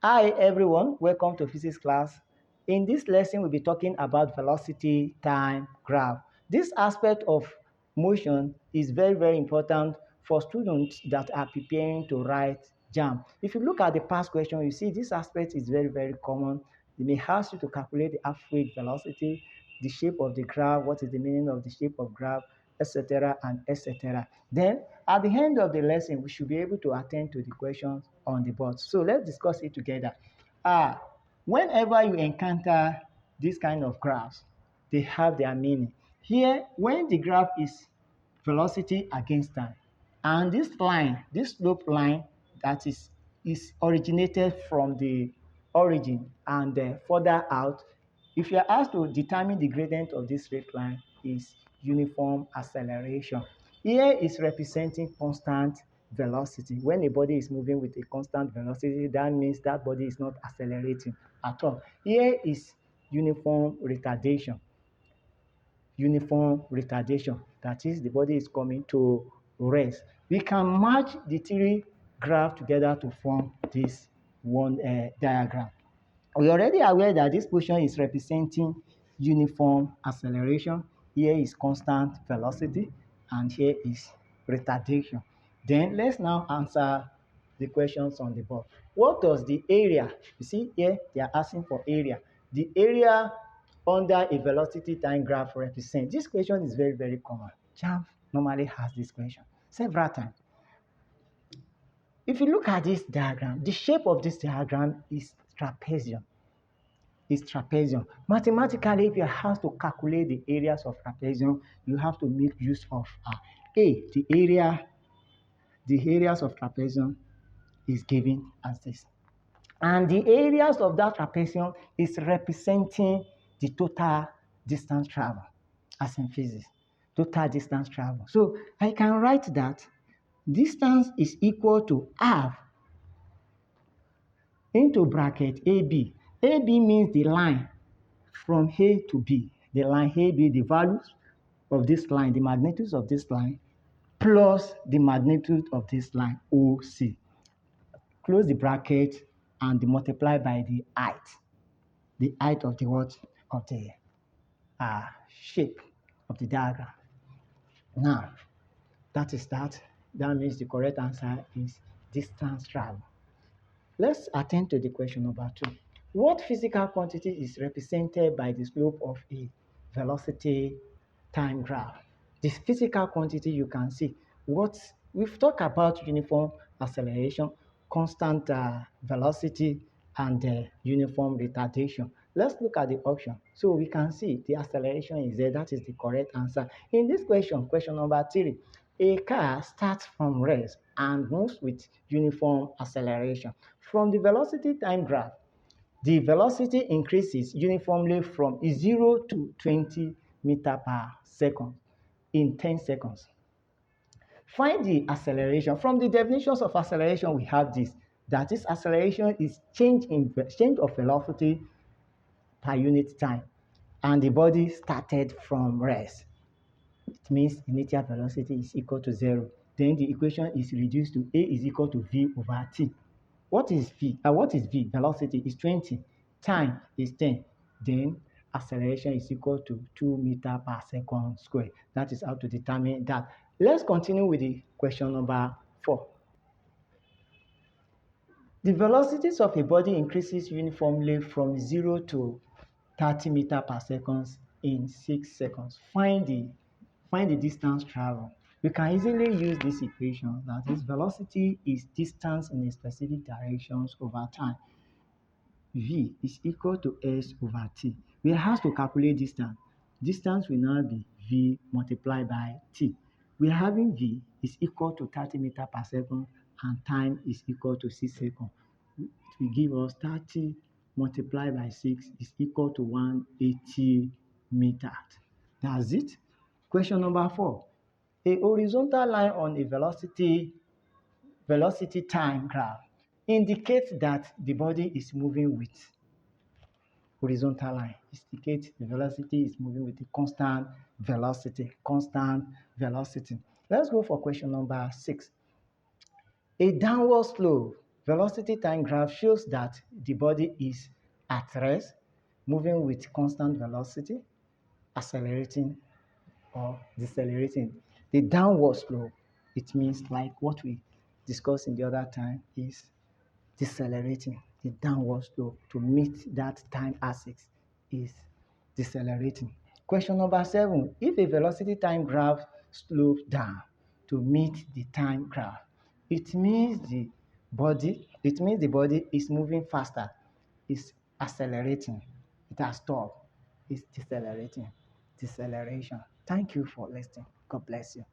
Hi everyone, welcome to physics class. In this lesson, we'll be talking about velocity, time, graph. This aspect of motion is very important for students that are preparing to write JAMB. If you look at the past question, you see this aspect is very common. They may ask you to calculate the average velocity, the shape of the graph, what is the meaning of the shape of graph, etc. and etc. Then at the end of the lesson, we should be able to attend to the questions on the board. So let's discuss it together. Whenever you encounter this kind of graphs, they have their meaning. Here, when the graph is velocity against time, and this line, this slope line that is originated from the origin and further out, if you are asked to determine the gradient of this straight line, is uniform acceleration. Here is representing constant velocity. When a body is moving with a constant velocity, that means that body is not accelerating at all. Here is uniform retardation. Uniform retardation, that is, the body is coming to rest. We can match the three graphs together to form this one diagram. We are already aware that this portion is representing uniform acceleration. Here is constant velocity, and here is retardation. Then let's now answer the questions on the board. What does the area, you see here, they are asking for area. The area under a velocity time graph represent? This question is very common. JAMB normally has this question several times. If you look at this diagram, the shape of this diagram is trapezium. Mathematically, if you have to calculate the areas of trapezium, you have to make use of the areas of trapezium is given as this. And the areas of that trapezium is representing the total distance travel, as in physics, total distance travel. So I can write that distance is equal to half into bracket AB. AB means the line from A to B. The line AB, the values of this line, the magnitudes of this line, plus the magnitude of this line, OC. Close the bracket and multiply by the height of the what? Of the shape of the diagram. Now, that is that. That means the correct answer is distance travel. Let's attend to the question number 2. What physical quantity is represented by the slope of a velocity time graph? This physical quantity you can see. What we've talked about uniform acceleration, constant velocity, and uniform retardation. Let's look at the option. So we can see the acceleration is there. That is the correct answer. In this question, question number 3, a car starts from rest and moves with uniform acceleration. From the velocity time graph, the velocity increases uniformly from 0 to 20 meters per second in 10 seconds. Find the acceleration. From the definitions of acceleration, we have this. That is, acceleration is change of velocity per unit time. And the body started from rest. It means initial velocity is equal to 0. Then the equation is reduced to A is equal to V over T. What is V? What is V? Velocity is 20. Time is 10. Then acceleration is equal to 2 meters per second square. That is how to determine that. Let's continue with the question number 4. The velocities of a body increases uniformly from 0 to 30 meters per second in 6 seconds. Find the distance traveled. We can easily use this equation, that is, velocity is distance in a specific directions over time. V is equal to S over T. We have to calculate distance. Distance will now be V multiplied by T. We are having V is equal to 30 meters per second and time is equal to 6 seconds. It will give us 30 multiplied by 6 is equal to 180 meters. That's it. Question number 4. A horizontal line on a velocity time graph indicates that the body is moving with horizontal line. Indicates the velocity is moving with a constant velocity. Let's go for question number 6. A downward slope Velocity time graph shows that the body is at rest, moving with constant velocity, accelerating or decelerating. The downward slope, it means like what we discussed in the other time, is decelerating. The downward slope to meet that time axis is decelerating. Question number 7. If a velocity time graph slopes down to meet the time graph, it means the body is moving faster, is accelerating, it has stopped, it's decelerating, deceleration. Thank you for listening. God bless you.